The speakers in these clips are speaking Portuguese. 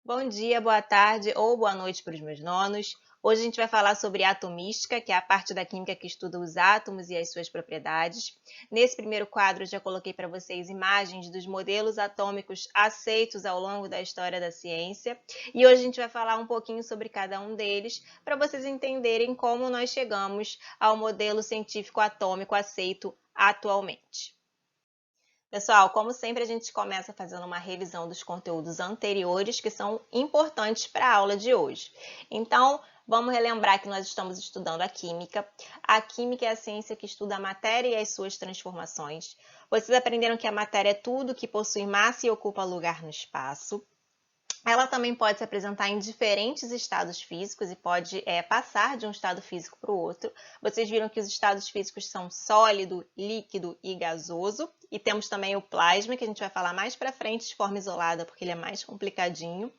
Bom dia, boa tarde ou boa noite para os meus nonos. Hoje a gente vai falar sobre atomística, que é a parte da química que estuda os átomos e as suas propriedades. Nesse primeiro quadro, eu já coloquei para vocês imagens dos modelos atômicos aceitos ao longo da história da ciência. E hoje a gente vai falar um pouquinho sobre cada um deles, para vocês entenderem como nós chegamos ao modelo científico atômico aceito atualmente. Pessoal, como sempre, a gente começa fazendo uma revisão dos conteúdos anteriores que são importantes para a aula de hoje. Então, vamos relembrar que nós estamos estudando a química. A química é a ciência que estuda a matéria e as suas transformações. Vocês aprenderam que a matéria é tudo que possui massa e ocupa lugar no espaço. Ela também pode se apresentar em diferentes estados físicos e pode passar de um estado físico para o outro. Vocês viram que os estados físicos são sólido, líquido e gasoso. E temos também o plasma, que a gente vai falar mais para frente de forma isolada, porque ele é mais complicadinho.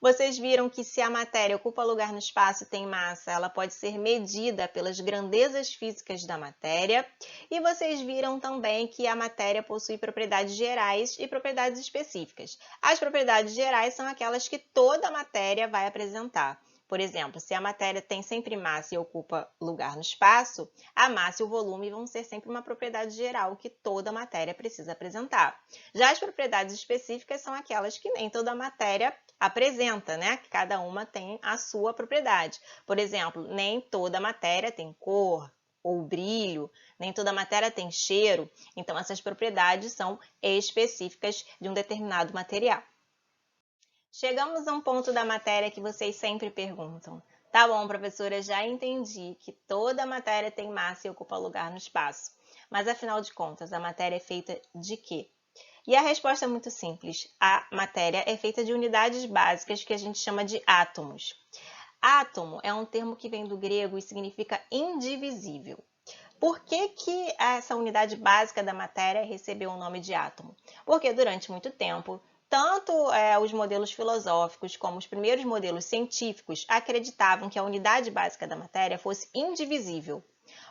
Vocês viram que se a matéria ocupa lugar no espaço e tem massa, ela pode ser medida pelas grandezas físicas da matéria. E vocês viram também que a matéria possui propriedades gerais e propriedades específicas. As propriedades gerais são aquelas que toda matéria vai apresentar. Por exemplo, se a matéria tem sempre massa e ocupa lugar no espaço, a massa e o volume vão ser sempre uma propriedade geral que toda matéria precisa apresentar. Já as propriedades específicas são aquelas que nem toda matéria apresenta, né? Que cada uma tem a sua propriedade. Por exemplo, nem toda matéria tem cor ou brilho, nem toda matéria tem cheiro. Então, essas propriedades são específicas de um determinado material. Chegamos a um ponto da matéria que vocês sempre perguntam. Tá bom, professora, já entendi que toda matéria tem massa e ocupa lugar no espaço. Mas, afinal de contas, a matéria é feita de quê? E a resposta é muito simples. A matéria é feita de unidades básicas que a gente chama de átomos. Átomo é um termo que vem do grego e significa indivisível. Por que essa unidade básica da matéria recebeu o nome de átomo? Porque durante muito tempo, tanto os modelos filosóficos como os primeiros modelos científicos acreditavam que a unidade básica da matéria fosse indivisível.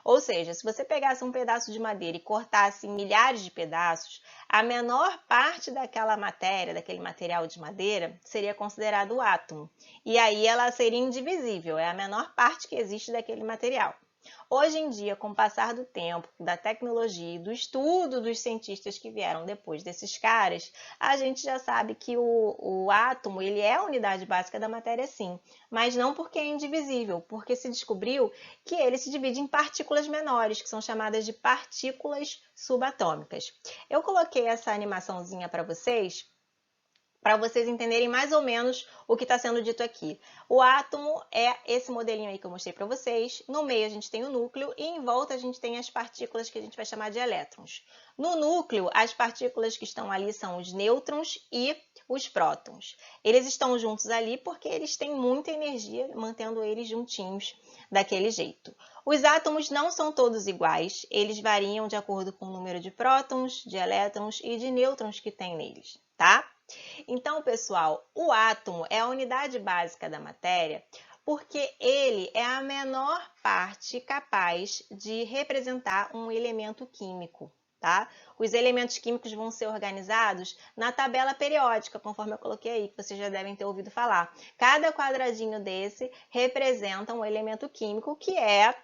Ou seja, se você pegasse um pedaço de madeira e cortasse em milhares de pedaços, a menor parte daquela matéria, daquele material de madeira, seria considerado o átomo. E aí ela seria indivisível, é a menor parte que existe daquele material. Hoje em dia, com o passar do tempo, da tecnologia e do estudo dos cientistas que vieram depois desses caras, a gente já sabe que o átomo ele é a unidade básica da matéria, sim, mas não porque é indivisível, porque se descobriu que ele se divide em partículas menores, que são chamadas de partículas subatômicas. Eu coloquei essa animaçãozinha para vocês entenderem mais ou menos o que está sendo dito aqui. O átomo é esse modelinho aí que eu mostrei para vocês. No meio a gente tem o núcleo e em volta a gente tem as partículas que a gente vai chamar de elétrons. No núcleo, as partículas que estão ali são os nêutrons e os prótons. Eles estão juntos ali porque eles têm muita energia, mantendo eles juntinhos daquele jeito. Os átomos não são todos iguais, eles variam de acordo com o número de prótons, de elétrons e de nêutrons que tem neles, tá? Então, pessoal, o átomo é a unidade básica da matéria porque ele é a menor parte capaz de representar um elemento químico, tá? Os elementos químicos vão ser organizados na tabela periódica, conforme eu coloquei aí, que vocês já devem ter ouvido falar. Cada quadradinho desse representa um elemento químico que é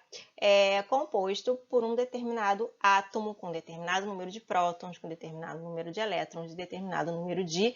composto por um determinado átomo, com determinado número de prótons, com determinado número de elétrons, e determinado número de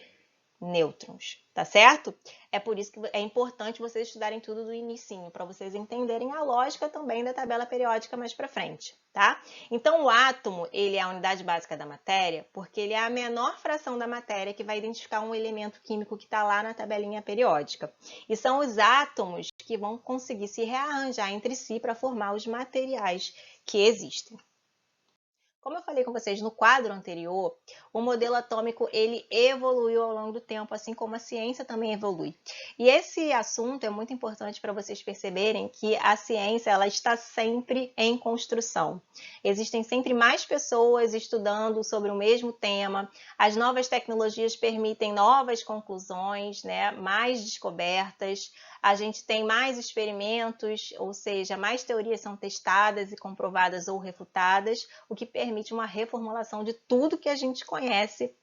nêutrons, tá certo? É por isso que é importante vocês estudarem tudo do inicinho, para vocês entenderem a lógica também da tabela periódica mais para frente, tá? Então, o átomo, ele é a unidade básica da matéria, porque ele é a menor fração da matéria que vai identificar um elemento químico que está lá na tabelinha periódica. E são os átomos que vão conseguir se rearranjar entre si para formar os materiais que existem. Como eu falei com vocês no quadro anterior, o modelo atômico ele evoluiu ao longo do tempo, assim como a ciência também evolui. E esse assunto é muito importante para vocês perceberem que a ciência ela está sempre em construção. Existem sempre mais pessoas estudando sobre o mesmo tema, as novas tecnologias permitem novas conclusões, né? Mais descobertas, a gente tem mais experimentos, ou seja, mais teorias são testadas e comprovadas ou refutadas, o que permite basicamente uma reformulação de tudo que a gente conhece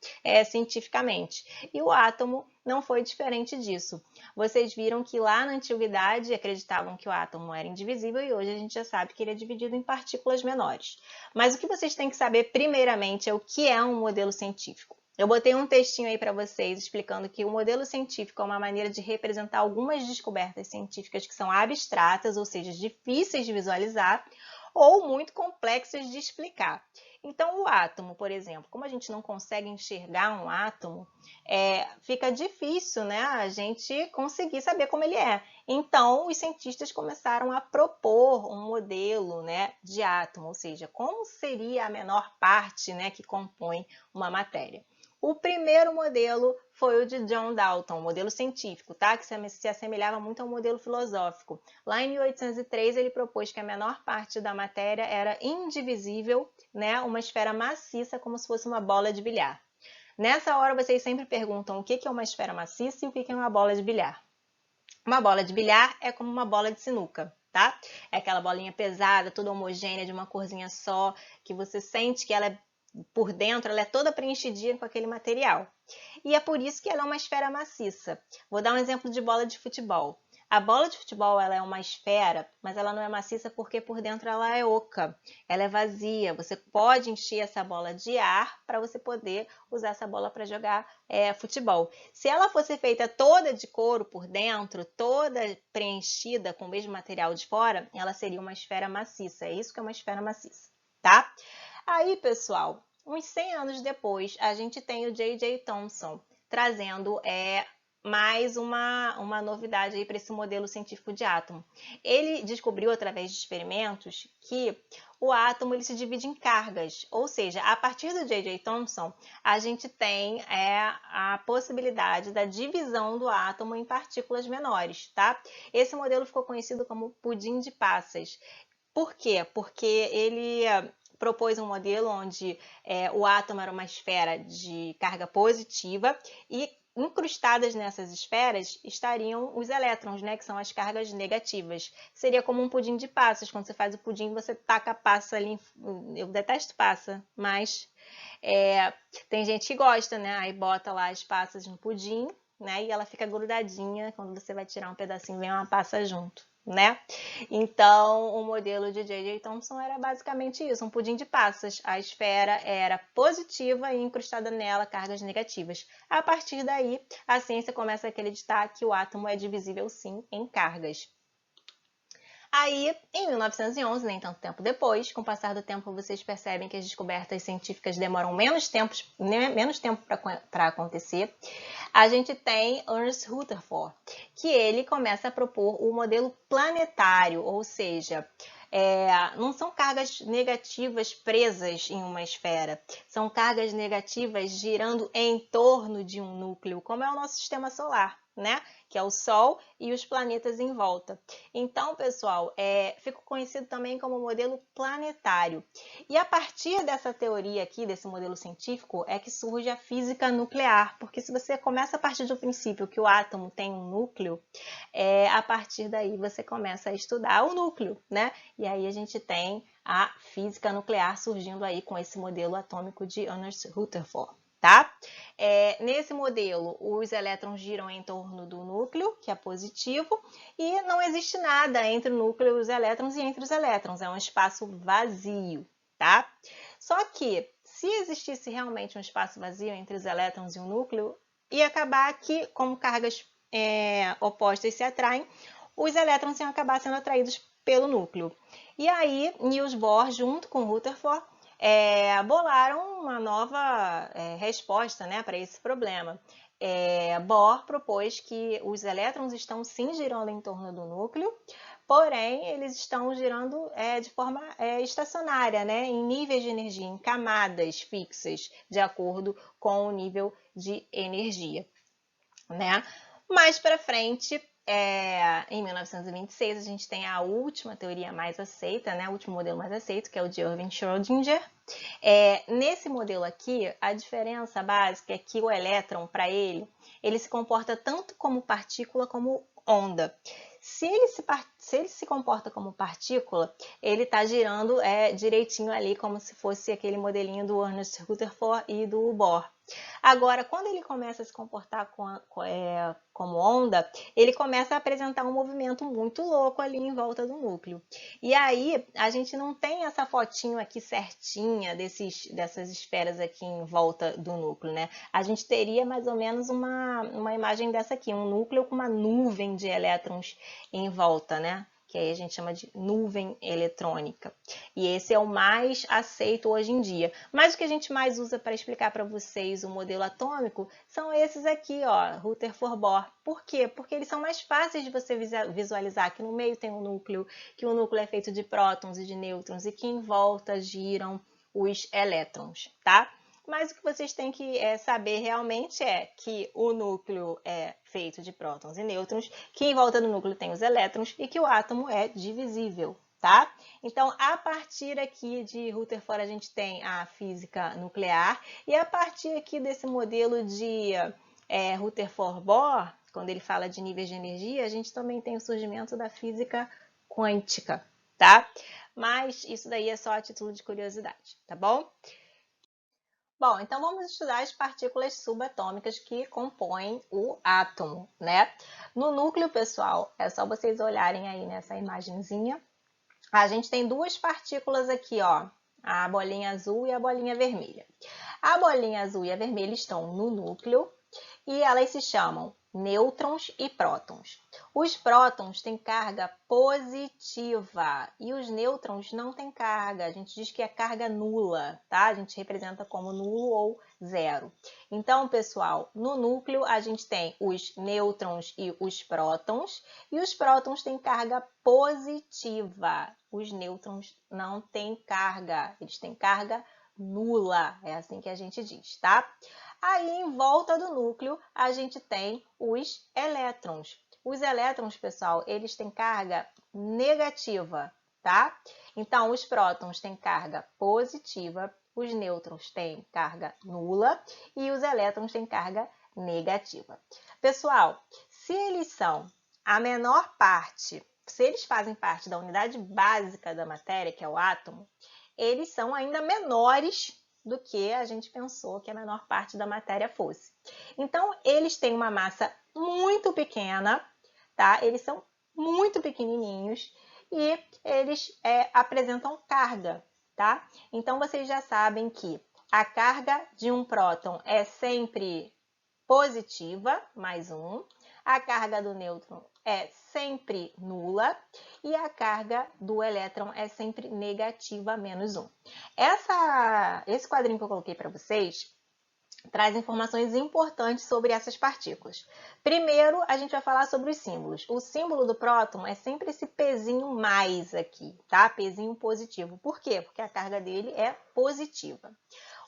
cientificamente. E o átomo não foi diferente disso. Vocês viram que lá na antiguidade acreditavam que o átomo era indivisível e hoje a gente já sabe que ele é dividido em partículas menores. Mas o que vocês têm que saber primeiramente é o que é um modelo científico. Eu botei um textinho aí para vocês explicando que o modelo científico é uma maneira de representar algumas descobertas científicas que são abstratas, ou seja, difíceis de visualizar, ou muito complexas de explicar. Então, o átomo, por exemplo, como a gente não consegue enxergar um átomo, fica difícil, né, a gente conseguir saber como ele é. Então, os cientistas começaram a propor um modelo, né, de átomo, ou seja, como seria a menor parte, né, que compõe uma matéria. O primeiro modelo foi o de John Dalton, modelo científico, tá? Que se assemelhava muito ao modelo filosófico. Lá em 1803, ele propôs que a menor parte da matéria era indivisível, né? Uma esfera maciça, como se fosse uma bola de bilhar. Nessa hora, vocês sempre perguntam o que é uma esfera maciça e o que é uma bola de bilhar. Uma bola de bilhar é como uma bola de sinuca, tá? É aquela bolinha pesada, toda homogênea, de uma corzinha só, que você sente que ela é por dentro, ela é toda preenchidinha com aquele material. E é por isso que ela é uma esfera maciça. Vou dar um exemplo de bola de futebol. A bola de futebol ela é uma esfera, mas ela não é maciça porque por dentro ela é oca, ela é vazia. Você pode encher essa bola de ar para você poder usar essa bola para jogar futebol. Se ela fosse feita toda de couro por dentro, toda preenchida com o mesmo material de fora, ela seria uma esfera maciça. É isso que é uma esfera maciça, tá? Aí, pessoal, uns 100 anos depois, a gente tem o J.J. Thomson trazendo mais uma novidade para esse modelo científico de átomo. Ele descobriu, através de experimentos, que o átomo ele se divide em cargas, ou seja, a partir do J.J. Thomson, a gente tem a possibilidade da divisão do átomo em partículas menores, tá? Esse modelo ficou conhecido como pudim de passas. Por quê? Porque ele propôs um modelo onde o átomo era uma esfera de carga positiva e incrustadas nessas esferas estariam os elétrons, né, que são as cargas negativas. Seria como um pudim de passas. Quando você faz o pudim, você taca a passa ali. Eu detesto passa, mas tem gente que gosta, né? Aí bota lá as passas no pudim, né? E ela fica grudadinha. Quando você vai tirar um pedacinho, vem uma passa junto, né? Então, o modelo de J.J. Thomson era basicamente isso, um pudim de passas. A esfera era positiva e incrustada nela cargas negativas. A partir daí, a ciência começa a acreditar que o átomo é divisível sim em cargas. Aí, em 1911, nem tanto tempo depois, com o passar do tempo vocês percebem que as descobertas científicas demoram menos tempo para acontecer, a gente tem Ernst Rutherford, que ele começa a propor o modelo planetário, ou seja, não são cargas negativas presas em uma esfera, são cargas negativas girando em torno de um núcleo, como é o nosso sistema solar, né? Que é o Sol e os planetas em volta. Então, pessoal, fica conhecido também como modelo planetário. E a partir dessa teoria aqui, desse modelo científico, é que surge a física nuclear, porque se você começa a partir do princípio que o átomo tem um núcleo, a partir daí você começa a estudar o núcleo, né? E aí a gente tem a física nuclear surgindo aí com esse modelo atômico de Ernst Rutherford. Tá? Nesse modelo, os elétrons giram em torno do núcleo, que é positivo, e não existe nada entre o núcleo e os elétrons e entre os elétrons, é um espaço vazio, tá? Só que, se existisse realmente um espaço vazio entre os elétrons e o núcleo, ia acabar que, como cargas opostas se atraem, os elétrons iam acabar sendo atraídos pelo núcleo. E aí, Niels Bohr, junto com Rutherford, bolaram uma nova resposta, né, para esse problema. Bohr propôs que os elétrons estão sim girando em torno do núcleo, porém eles estão girando de forma estacionária, né, em níveis de energia, em camadas fixas, de acordo com o nível de energia, né? Mais para frente, em 1926, a gente tem a última teoria mais aceita, né? O último modelo mais aceito, que é o de Erwin Schrödinger. Nesse modelo aqui, a diferença básica é que o elétron, para ele se comporta tanto como partícula como onda. Se se ele se comporta como partícula, ele está girando direitinho ali, como se fosse aquele modelinho do Ernest Rutherford e do Bohr. Agora, quando ele começa a se comportar como onda, ele começa a apresentar um movimento muito louco ali em volta do núcleo. E aí, a gente não tem essa fotinho aqui certinha dessas esferas aqui em volta do núcleo, né? A gente teria mais ou menos uma imagem dessa aqui, um núcleo com uma nuvem de elétrons em volta, né? Que aí a gente chama de nuvem eletrônica. E esse é o mais aceito hoje em dia. Mas o que a gente mais usa para explicar para vocês o modelo atômico são esses aqui, ó, Rutherford Bohr. Por quê? Porque eles são mais fáceis de você visualizar, que no meio tem um núcleo, que o núcleo é feito de prótons e de nêutrons e que em volta giram os elétrons, tá? Mas o que vocês têm que saber realmente é que o núcleo é feito de prótons e nêutrons, que em volta do núcleo tem os elétrons e que o átomo é divisível, tá? Então, a partir aqui de Rutherford, a gente tem a física nuclear e a partir aqui desse modelo de Rutherford-Bohr, quando ele fala de níveis de energia, a gente também tem o surgimento da física quântica, tá? Mas isso daí é só a título de curiosidade, tá bom? Bom, então vamos estudar as partículas subatômicas que compõem o átomo, né? No núcleo, pessoal, é só vocês olharem aí nessa imagenzinha. A gente tem duas partículas aqui, ó, a bolinha azul e a bolinha vermelha. A bolinha azul e a vermelha estão no núcleo e elas se chamam nêutrons e prótons. Os prótons têm carga positiva e os nêutrons não têm carga. A gente diz que é carga nula, tá? A gente representa como nulo ou zero. Então, pessoal, no núcleo a gente tem os nêutrons e os prótons têm carga positiva. Os nêutrons não têm carga, eles têm carga nula, é assim que a gente diz, tá? Aí, em volta do núcleo, a gente tem os elétrons. Os elétrons, pessoal, eles têm carga negativa, tá? Então, os prótons têm carga positiva, os nêutrons têm carga nula e os elétrons têm carga negativa. Pessoal, se eles são a menor parte, se eles fazem parte da unidade básica da matéria, que é o átomo, eles são ainda menores do que a gente pensou que a menor parte da matéria fosse. Então, eles têm uma massa muito pequena, tá? Eles são muito pequenininhos e eles apresentam carga, tá? Então, vocês já sabem que a carga de um próton é sempre positiva, mais um. A carga do nêutron é sempre nula e a carga do elétron é sempre negativa, menos um. Esse quadrinho que eu coloquei para vocês traz informações importantes sobre essas partículas. Primeiro, a gente vai falar sobre os símbolos. O símbolo do próton é sempre esse pezinho mais aqui, tá? Pezinho positivo. Por quê? Porque a carga dele é positiva.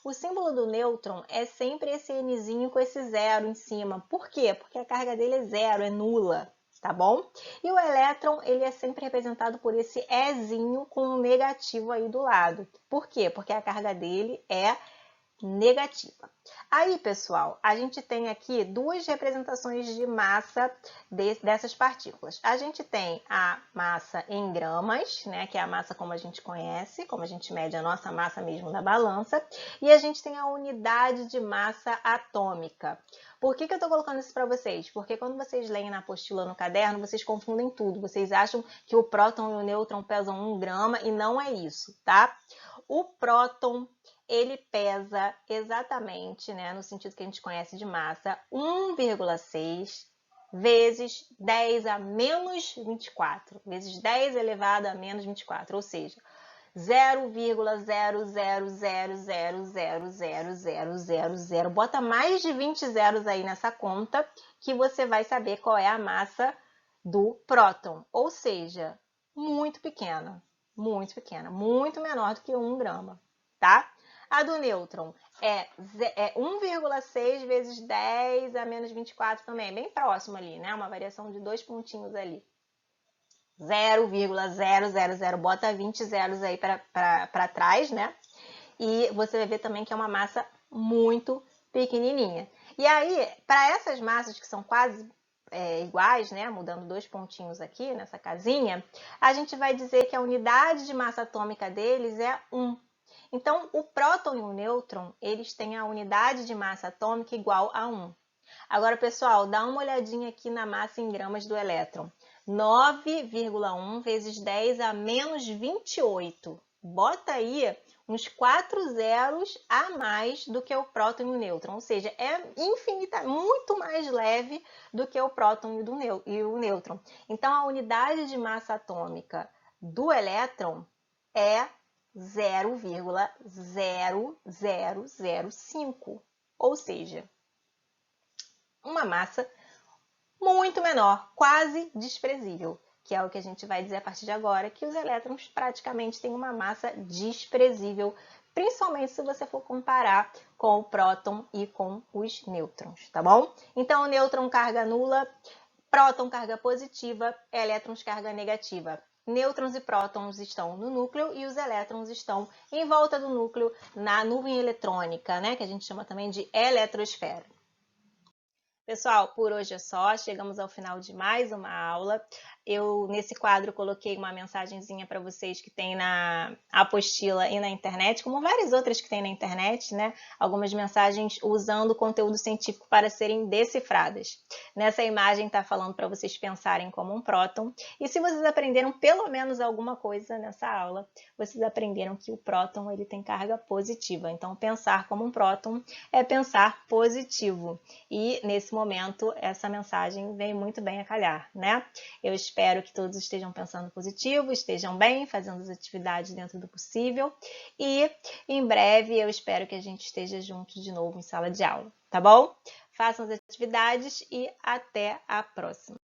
O símbolo do nêutron é sempre esse Nzinho com esse zero em cima. Por quê? Porque a carga dele é zero, é nula, tá bom? E o elétron, ele é sempre representado por esse Ezinho com um negativo aí do lado. Por quê? Porque a carga dele é negativa. Aí, pessoal, a gente tem aqui duas representações de massa dessas partículas. A gente tem a massa em gramas, né, que é a massa como a gente conhece, como a gente mede a nossa massa mesmo na balança, e a gente tem a unidade de massa atômica. Por que eu estou colocando isso para vocês? Porque quando vocês leem na apostila no caderno, vocês confundem tudo. Vocês acham que o próton e o nêutron pesam 1 grama e não é isso, tá? O próton, ele pesa exatamente, né, no sentido que a gente conhece de massa, 1,6 vezes 10 a menos 24, vezes 10 elevado a menos 24, ou seja, 0,000000000. Bota mais de 20 zeros aí nessa conta que você vai saber qual é a massa do próton, ou seja, muito pequena, muito menor do que 1 grama, tá? A do nêutron é 1,6 vezes 10 a menos 24 também, bem próximo ali, né? Uma variação de 2 pontinhos ali. 0,000, bota 20 zeros aí para trás, né? E você vai ver também que é uma massa muito pequenininha. E aí, para essas massas que são quase iguais, né, mudando 2 pontinhos aqui nessa casinha, a gente vai dizer que a unidade de massa atômica deles é 1. Então, o próton e o nêutron, eles têm a unidade de massa atômica igual a 1. Agora, pessoal, dá uma olhadinha aqui na massa em gramas do elétron. 9,1 vezes 10 a menos 28. Bota aí uns 4 zeros a mais do que o próton e o nêutron, ou seja, é muito mais leve do que o próton e o nêutron. Então, a unidade de massa atômica do elétron é 0,0005, ou seja, uma massa muito menor, quase desprezível, que é o que a gente vai dizer a partir de agora, que os elétrons praticamente têm uma massa desprezível, principalmente se você for comparar com o próton e com os nêutrons, tá bom? Então, o nêutron carga nula, próton carga positiva, elétrons carga negativa. Nêutrons e prótons estão no núcleo e os elétrons estão em volta do núcleo, na nuvem eletrônica, né, que a gente chama também de eletrosfera. Pessoal, por hoje é só, chegamos ao final de mais uma aula. Eu, nesse quadro, coloquei uma mensagenzinha para vocês que tem na apostila e na internet, como várias outras que tem na internet, né? Algumas mensagens usando conteúdo científico para serem decifradas. Nessa imagem está falando para vocês pensarem como um próton. E se vocês aprenderam pelo menos alguma coisa nessa aula, vocês aprenderam que o próton ele tem carga positiva. Então, pensar como um próton é pensar positivo. E, nesse momento, essa mensagem vem muito bem a calhar, né? Eu espero que todos estejam pensando positivo, estejam bem, fazendo as atividades dentro do possível. E, em breve, eu espero que a gente esteja juntos de novo em sala de aula, tá bom? Façam as atividades e até a próxima!